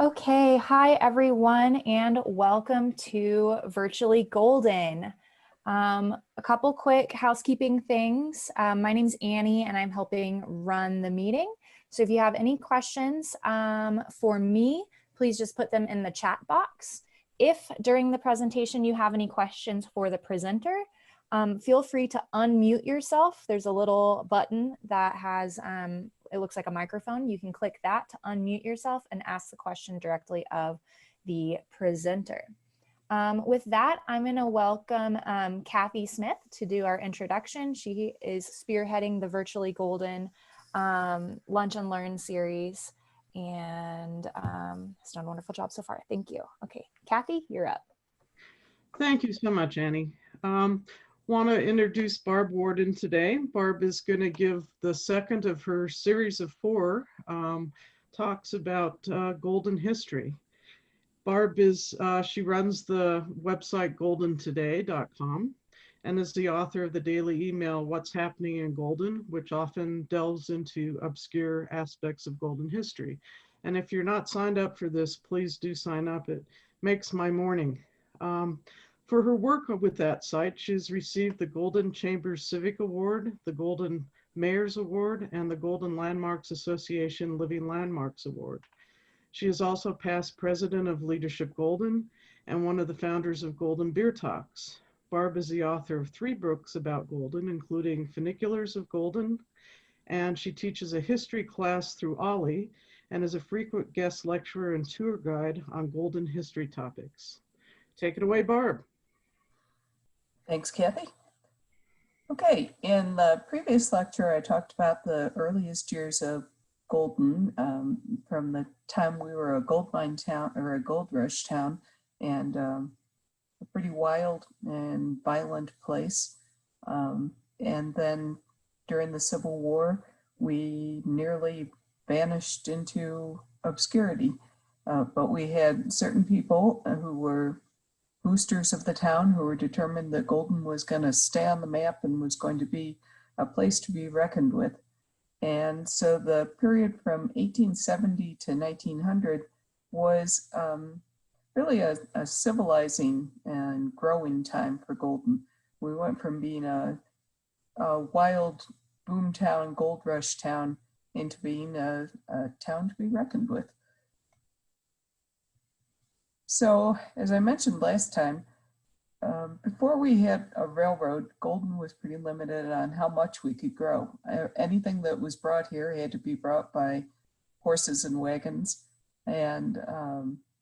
Okay, hi everyone, and welcome to Virtually Golden. A couple quick housekeeping things. My name's Annie, and I'm helping run the meeting. So if you have any questions for me, please just put them in the chat box. If during the presentation you have any questions for the presenter, feel free to unmute yourself. There's a little button that has it looks like a microphone. You can click that to unmute yourself and ask the question directly of the presenter. With that, I'm going to welcome Kathy Smith to do our introduction. She is spearheading the Virtually Golden Lunch and Learn series and has done a wonderful job so far. Thank you. Okay, Kathy, you're up. Thank you so much, Annie. Want to introduce Barb Warden today. Barb is going to give the second of her series of four talks about golden history. Barb she runs the website goldentoday.com and is the author of the daily email, What's Happening in Golden, which often delves into obscure aspects of golden history. And if you're not signed up for this, please do sign up. It makes my morning. For her work with that site, she's received the Golden Chambers Civic Award, the Golden Mayor's Award, and the Golden Landmarks Association Living Landmarks Award. She is also past president of Leadership Golden and one of the founders of Golden Beer Talks. Barb is the author of 3 books about Golden, including Funiculars of Golden, and she teaches a history class through Ollie and is a frequent guest lecturer and tour guide on Golden history topics. Take it away, Barb. Thanks, Kathy. Okay, in the previous lecture, I talked about the earliest years of Golden from the time we were a gold mine town or a gold rush town, and a pretty wild and violent place. And then during the Civil War, we nearly vanished into obscurity. But we had certain people who were boosters of the town who were determined that Golden was going to stay on the map and was going to be a place to be reckoned with. And so the period from 1870 to 1900 was really a civilizing and growing time for Golden. We went from being a wild boom town, gold rush town, into being a town to be reckoned with. So, as I mentioned last time, before we had a railroad, Golden was pretty limited on how much we could grow. Anything that was brought here had to be brought by horses and wagons, and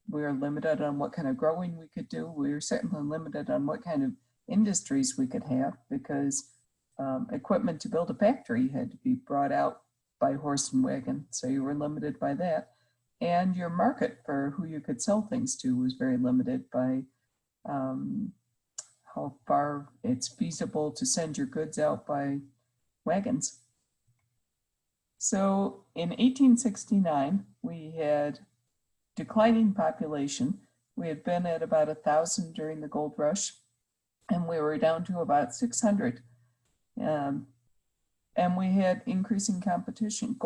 we were limited on what kind of growing we could do. We were certainly limited on what kind of industries we could have, because equipment to build a factory had to be brought out by horse and wagon, so you were limited by that. And your market for who you could sell things to was very limited by how far it's feasible to send your goods out by wagons. So in 1869, we had declining population. We had been at about 1,000 during the gold rush, and we were down to about 600. And we had increasing competition.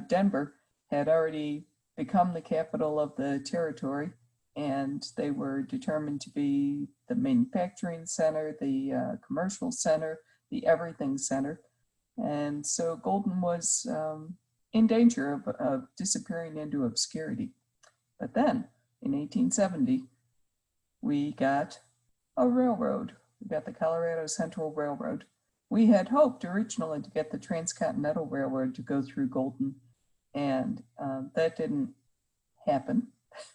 Denver had already become the capital of the territory, and they were determined to be the manufacturing center, the commercial center, the everything center. And so Golden was in danger of disappearing into obscurity. But then in 1870, we got a railroad. We got the Colorado Central Railroad. We had hoped originally to get the Transcontinental Railroad to go through Golden, and that didn't happen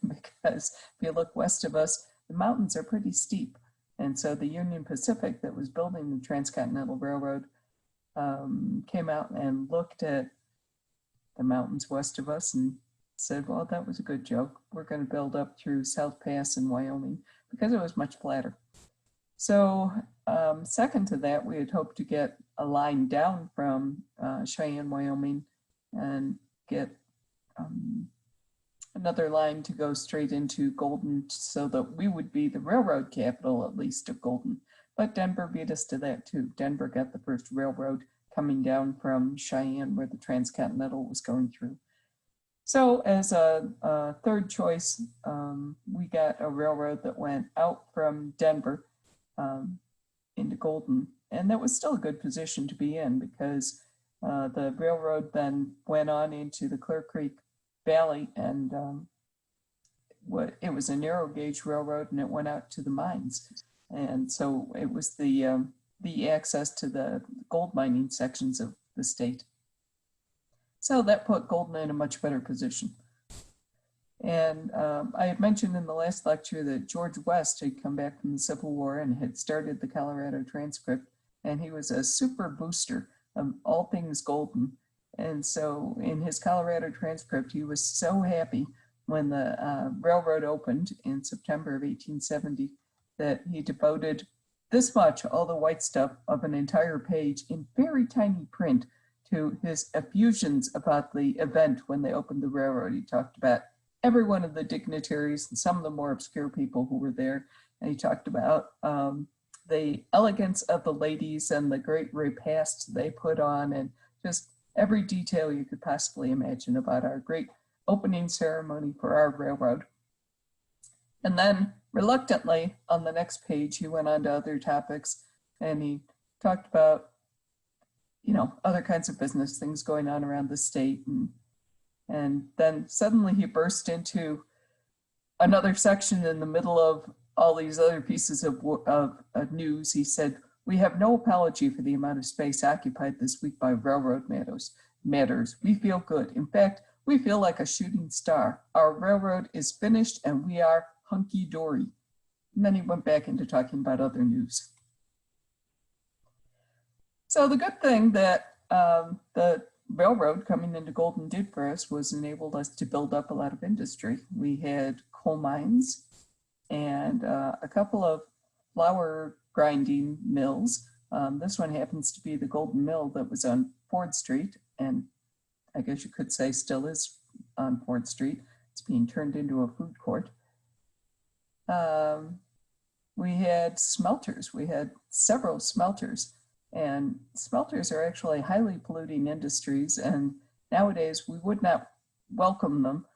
because if you look west of us, the mountains are pretty steep. And so the Union Pacific that was building the Transcontinental Railroad came out and looked at the mountains west of us and said, well, that was a good joke. We're going to build up through South Pass in Wyoming because it was much flatter. So second to that, we had hoped to get a line down from Cheyenne, Wyoming, and get another line to go straight into Golden so that we would be the railroad capital, at least, of Golden. But Denver beat us to that too. Denver got the first railroad coming down from Cheyenne where the Transcontinental was going through. So as a third choice, we got a railroad that went out from Denver into Golden. And that was still a good position to be in because the railroad then went on into the Clear Creek Valley, and it was a narrow gauge railroad, and it went out to the mines. And so it was the access to the gold mining sections of the state. So that put Golden in a much better position. And I had mentioned in the last lecture that George West had come back from the Civil War and had started the Colorado Transcript, and he was a super booster of all things Golden. And so in his Colorado Transcript, he was so happy when the railroad opened in September of 1870 that he devoted this much, all the white stuff of an entire page in very tiny print, to his effusions about the event when they opened the railroad. He talked about every one of the dignitaries and some of the more obscure people who were there. And he talked about the elegance of the ladies and the great repast they put on, and just every detail you could possibly imagine about our great opening ceremony for our railroad. And then reluctantly on the next page, he went on to other topics, and he talked about, you know, other kinds of business things going on around the state. And then suddenly he burst into another section in the middle of all these other pieces of news. He said, "We have no apology for the amount of space occupied this week by railroad matters. We feel good. In fact, we feel like a shooting star. Our railroad is finished and we are hunky-dory." And then he went back into talking about other news. So the good thing that the railroad coming into Golden did for us was enabled us to build up a lot of industry. We had coal mines and a couple of flour grinding mills. This one happens to be the Golden Mill that was on Ford Street, and I guess you could say still is on Ford Street. It's being turned into a food court. We had smelters. We had several smelters. And smelters are actually highly polluting industries, and nowadays we would not welcome them.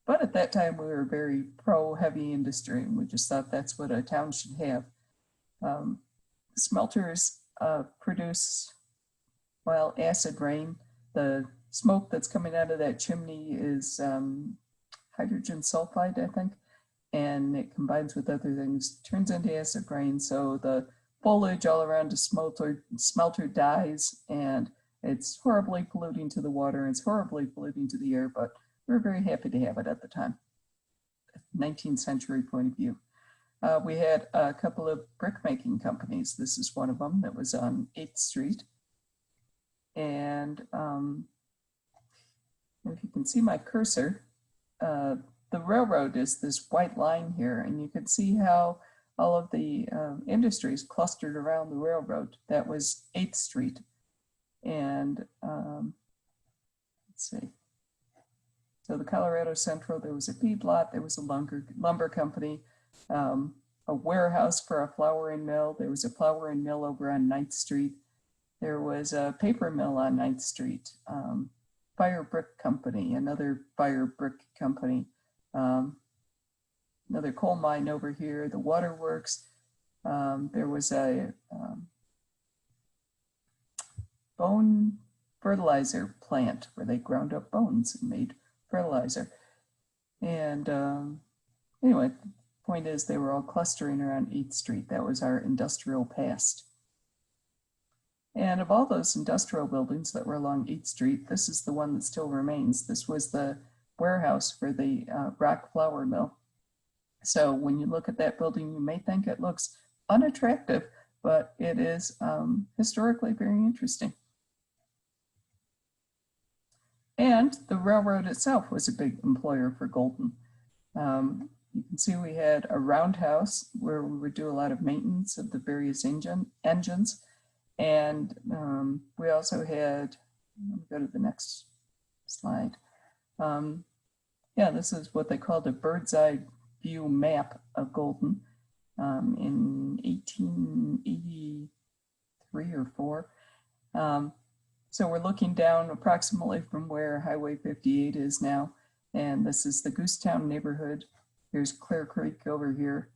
But at that time we were very pro-heavy industry, and we just thought that's what a town should have. Smelters produce, well, acid rain. The smoke that's coming out of that chimney is hydrogen sulfide, I think, and it combines with other things, turns into acid rain. So the foliage all around the smelter dies, and it's horribly polluting to the water, and it's horribly polluting to the air, but we were very happy to have it at the time, 19th century point of view. We had a couple of brick-making companies. This is one of them that was on 8th Street. And if you can see my cursor, the railroad is this white line here, and you can see how all of the industries clustered around the railroad. That was 8th Street. And let's see. So the Colorado Central, there was a feedlot, there was a lumber company, a warehouse for a flouring mill. There was a flouring mill over on 9th Street. There was a paper mill on 9th Street, fire brick company, another fire brick company, another coal mine over here, the waterworks. There was a bone fertilizer plant where they ground up bones and made fertilizer. And anyway, the point is they were all clustering around 8th Street. That was our industrial past. And of all those industrial buildings that were along 8th Street, this is the one that still remains. This was the warehouse for the rock flour mill. So when you look at that building, you may think it looks unattractive, but it is historically very interesting. And the railroad itself was a big employer for Golden. You can see we had a roundhouse where we would do a lot of maintenance of the various engines. And we also had, let me go to the next slide. Yeah, this is what they called a bird's eye view map of Golden in 1883 or 4. So we're looking down approximately from where Highway 58 is now. And this is the Goosetown neighborhood. Here's Clear Creek over here.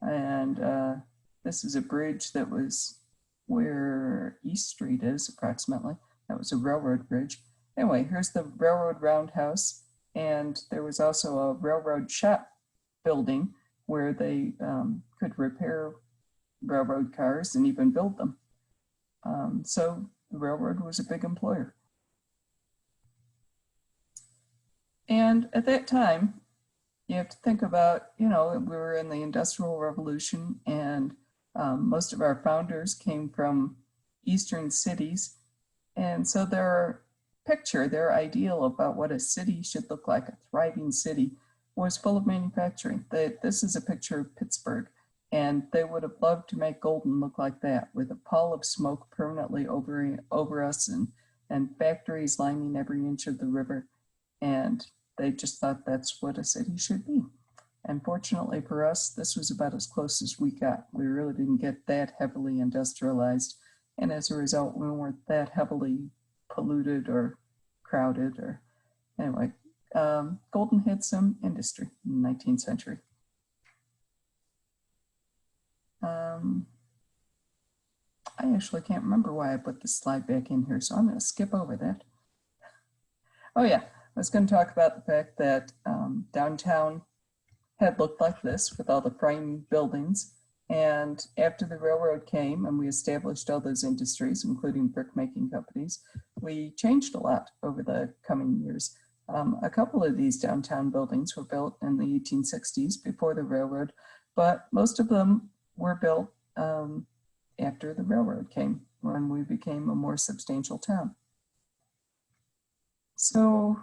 And this is a bridge that was where East Street is approximately. That was a railroad bridge. Anyway, here's the railroad roundhouse. And there was also a railroad shop building where they could repair railroad cars and even build them. So the railroad was a big employer. And at that time, you have to think about, you know, we were in the Industrial Revolution, and most of our founders came from eastern cities. And so their picture, their ideal about what a city should look like, a thriving city, was full of manufacturing. This is a picture of Pittsburgh, and they would have loved to make Golden look like that, with a pall of smoke permanently over us and factories lining every inch of the river. And they just thought that's what a city should be. And fortunately for us, this was about as close as we got. We really didn't get that heavily industrialized. And as a result, we weren't that heavily polluted or crowded. Or anyway, Golden had some industry in the 19th century. I actually can't remember why I put this slide back in here, so I'm going to skip over that. Oh yeah, I was going to talk about the fact that downtown had looked like this with all the frame buildings. And after the railroad came and we established all those industries, including brick making companies, we changed a lot over the coming years. A couple of these downtown buildings were built in the 1860s before the railroad, but most of them were built after the railroad came, when we became a more substantial town. So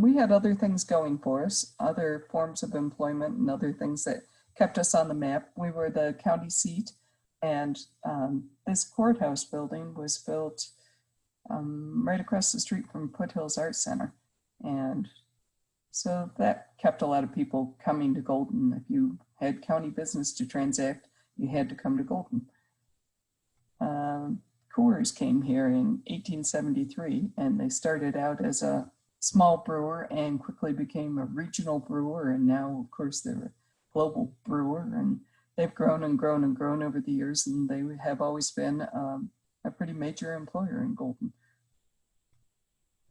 we had other things going for us, other forms of employment and other things that kept us on the map. We were the county seat, and this courthouse building was built right across the street from Foothills Art Center. And so that kept a lot of people coming to Golden. If you had county business to transact, you had to come to Golden. Coors came here in 1873, and they started out as a small brewer and quickly became a regional brewer. And now, of course, they're a global brewer, and they've grown and grown and grown over the years, and they have always been a pretty major employer in Golden.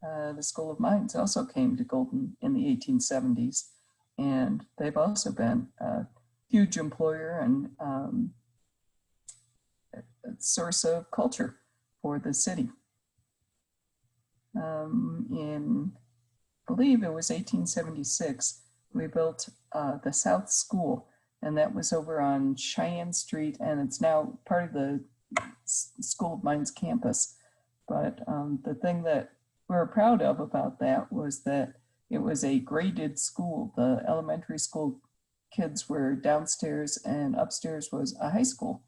The School of Mines also came to Golden in the 1870s, and they've also been a huge employer and a source of culture for the city. In, I believe it was 1876, we built the South School, and that was over on Cheyenne Street, and it's now part of the School of Mines campus. But the thing that we're proud of about that was that it was a graded school. The elementary school kids were downstairs, and upstairs was a high school.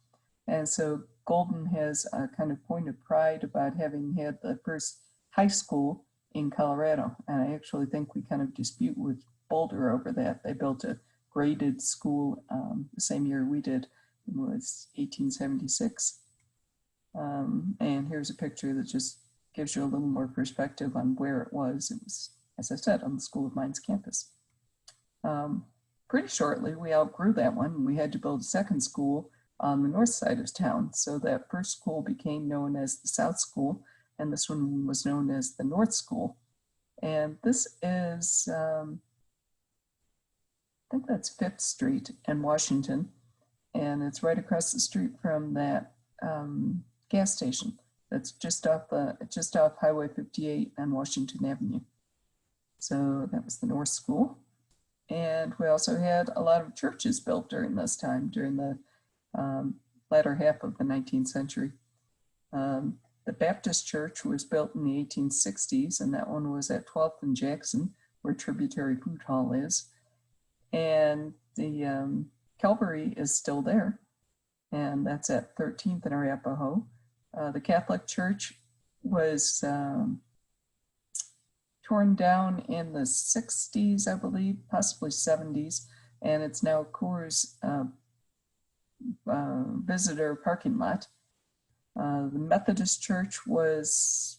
And so Golden has a kind of point of pride about having had the first high school in Colorado. And I actually think we kind of dispute with Boulder over that. They built a graded school the same year we did. It was 1876. And here's a picture that just gives you a little more perspective on where it was. It was, as I said, on the School of Mines campus. Pretty shortly, we outgrew that one, and we had to build a second school on the north side of town. So that first school became known as the South School, and this one was known as the North School. And this is, I think that's 5th Street in Washington, and it's right across the street from that gas station that's just off Highway 58 and Washington Avenue. So that was the North School. And we also had a lot of churches built during this time, during the latter half of the 19th century. The Baptist Church was built in the 1860s, and that one was at 12th and Jackson, where Tributary Food Hall is. And the Calvary is still there, and that's at 13th and Arapahoe. The Catholic Church was torn down in the 60s, I believe, possibly 70s, and it's now Coors visitor parking lot. The Methodist Church was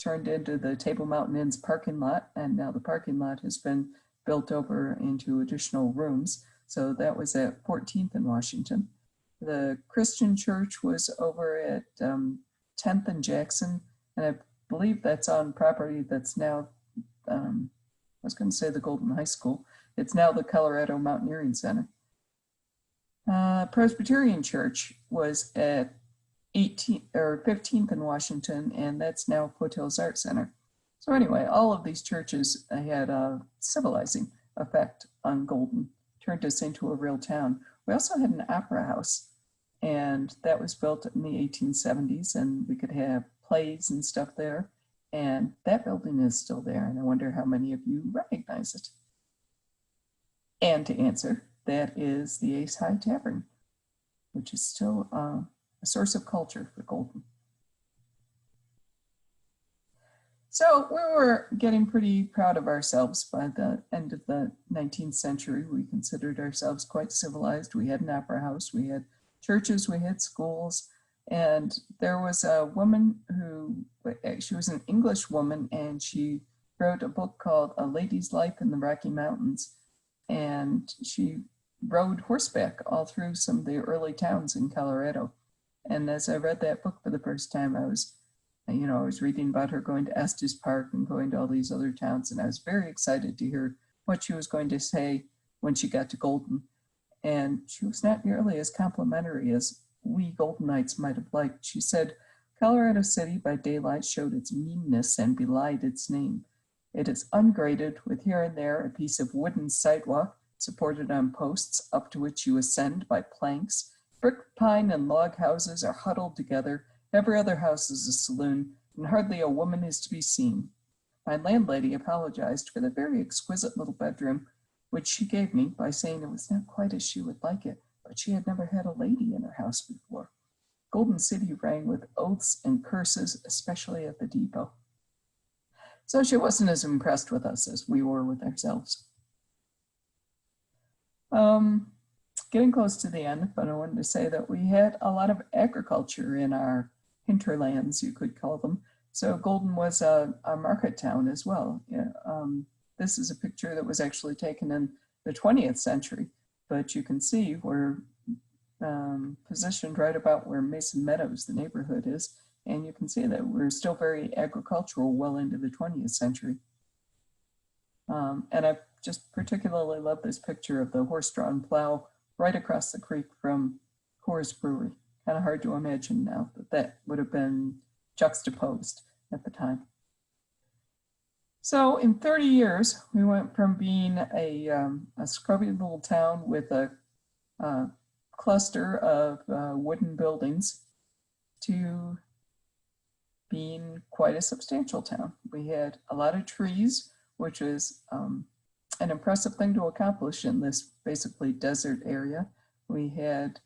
turned into the Table Mountain Inn's parking lot, and now the parking lot has been built over into additional rooms. So that was at 14th and Washington. The Christian Church was over at 10th and Jackson, and I believe that's on property that's now, I was going to say the Golden High School. It's now the Colorado Mountaineering Center. Presbyterian Church was at 15th in Washington, and that's now Foothills Art Center. So anyway, all of these churches had a civilizing effect on Golden, turned us into a real town. We also had an opera house, and that was built in the 1870s, and we could have plays and stuff there. And that building is still there, and I wonder how many of you recognize it. And to answer, that is the Ace High Tavern, which is still a source of culture for Golden. So we were getting pretty proud of ourselves by the end of the 19th century. We considered ourselves quite civilized. We had an opera house, we had churches, we had schools, and there was a woman who, she was an English woman, and she wrote a book called A Lady's Life in the Rocky Mountains, and she rode horseback all through some of the early towns in Colorado. And as I read that book for the first time, I was reading about her going to Estes Park and going to all these other towns, and I was very excited to hear what she was going to say when she got to Golden. And she was not nearly as complimentary as we Goldenites might have liked. She said, Colorado City by daylight showed its meanness and belied its name. It is ungraded, with here and there a piece of wooden sidewalk supported on posts up to which you ascend by planks. Brick, pine, and log houses are huddled together. Every other house is a saloon, and hardly a woman is to be seen. My landlady apologized for the very exquisite little bedroom, which she gave me by saying it was not quite as she would like it, but she had never had a lady in her house before. Golden City rang with oaths and curses, especially at the depot. So she wasn't as impressed with us as we were with ourselves. Getting close to the end, but I wanted to say that we had a lot of agriculture in our hinterlands, you could call them. So Golden was a market town as well. This is a picture that was actually taken in the 20th century, but you can see we're positioned right about where Mason Meadows, the neighborhood, is, and you can see that we're still very agricultural well into the 20th century. And I just particularly love this picture of the horse-drawn plow right across the creek from Coors Brewery. Kind of hard to imagine now that that would have been juxtaposed at the time. So in 30 years, we went from being a scrubby little town with a cluster of wooden buildings to being quite a substantial town. We had a lot of trees, which is an impressive thing to accomplish in this basically desert area. We had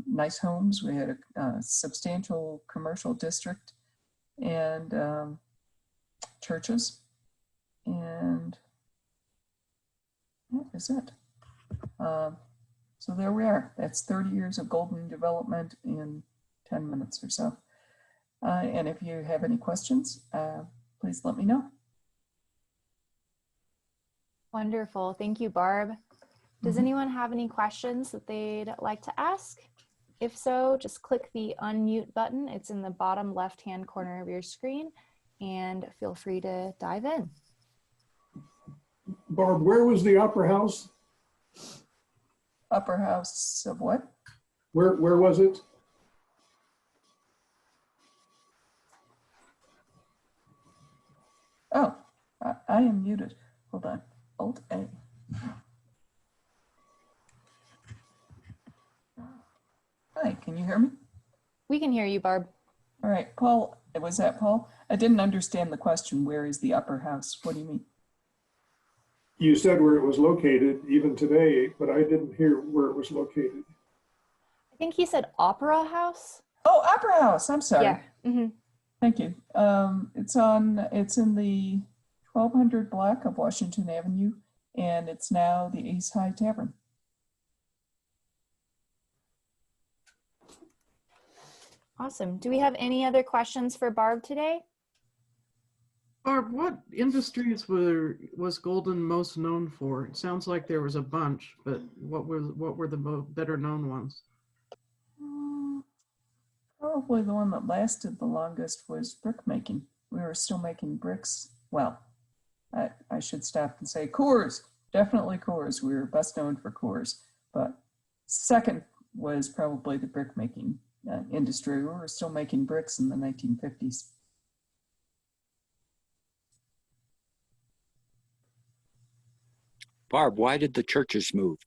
nice homes, we had a substantial commercial district, and churches, and that is it. So there we are. That's 30 years of Golden development in 10 minutes or so. And if you have any questions, please let me know. Wonderful. Thank you, Barb. Does anyone have any questions that they'd like to ask? If so, just click the unmute button. It's in the bottom left-hand corner of your screen, and feel free to dive in. Barb, where was the Opera House? Upper house of what? Where was it? Oh, I am muted. Hold on. Alt A. Hi, can you hear me? We can hear you, Barb. All right, Paul, was that Paul? I didn't understand the question. Where is the upper house? What do you mean? You said where it was located even today, but I didn't hear where it was located. I think he said Opera House. Oh, Opera House. I'm sorry. Yeah. Mm-hmm. Thank you. It's in the 1200 block of Washington Avenue, and it's now the Ace High Tavern. Awesome. Do we have any other questions for Barb today? Barb, what industries was Golden most known for? It sounds like there was a bunch, but what were the better known ones? Probably the one that lasted the longest was brick making. We were still making bricks. Well, I should stop and say Coors, definitely Coors. We were best known for Coors, but second was probably the brick making industry. We were still making bricks in the 1950s. Barb, why did the churches move?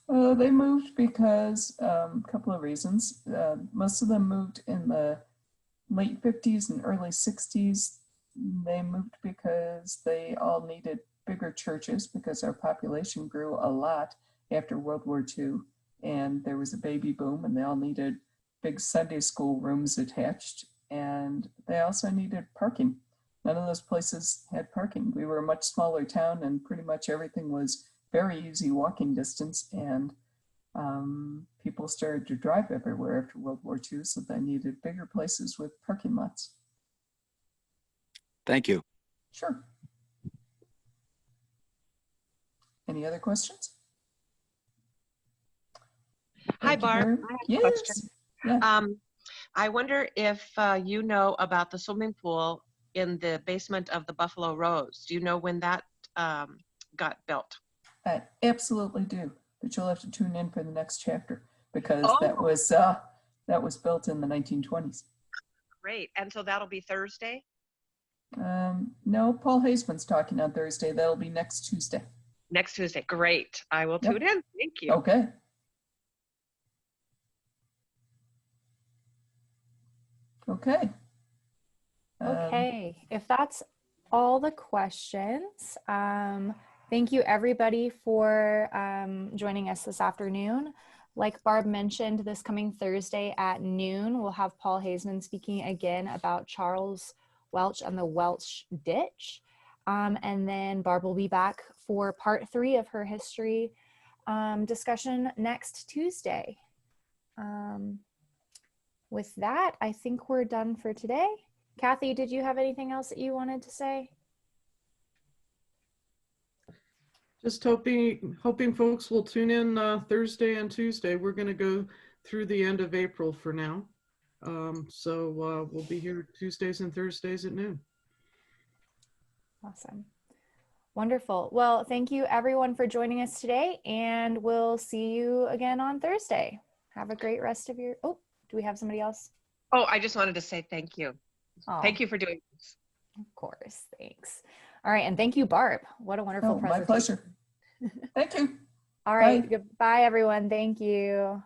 They moved because a couple of reasons. Most of them moved in the late 50s and early 60s. They moved because they all needed bigger churches because our population grew a lot after World War II, and there was a baby boom, and they all needed big Sunday school rooms attached, and they also needed parking. None of those places had parking. We were a much smaller town, and pretty much everything was very easy walking distance, and people started to drive everywhere after World War II, so they needed bigger places with parking lots. Thank you. Sure. Any other questions? Hi, Thank you, Barb. Barb. I have a Yes. question. Yeah. I wonder if you know about the swimming pool in the basement of the Buffalo Rose. Do you know when that got built? I absolutely do, but you'll have to tune in for the next chapter because Oh. that was built in the 1920s. Great. And so that'll be Thursday? No, Paul Haseman's talking on Thursday. That'll be next Tuesday. Next Tuesday. Great. I will Yep. tune in. Thank you. Okay. Okay. Okay, if that's all the questions, thank you everybody for joining us this afternoon. Like Barb mentioned, this coming Thursday at noon, we'll have Paul Haseman speaking again about Charles Welch and the Welch Ditch. And then Barb will be back for part 3 of her history discussion next Tuesday. With that, I think we're done for today. Kathy, did you have anything else that you wanted to say? Just hoping folks will tune in Thursday and Tuesday. We're going to go through the end of April for now. So we'll be here Tuesdays and Thursdays at noon. Awesome. Wonderful. Well, thank you everyone for joining us today, and we'll see you again on Thursday. Have a great rest of your, oh, do we have somebody else? Oh, I just wanted to say thank you. Oh, Thank you for doing this. of course. Thanks. All right. And thank you, Barb. What a wonderful Oh, my presentation. pleasure. Thank you. All right. Bye. Goodbye, everyone. Thank you.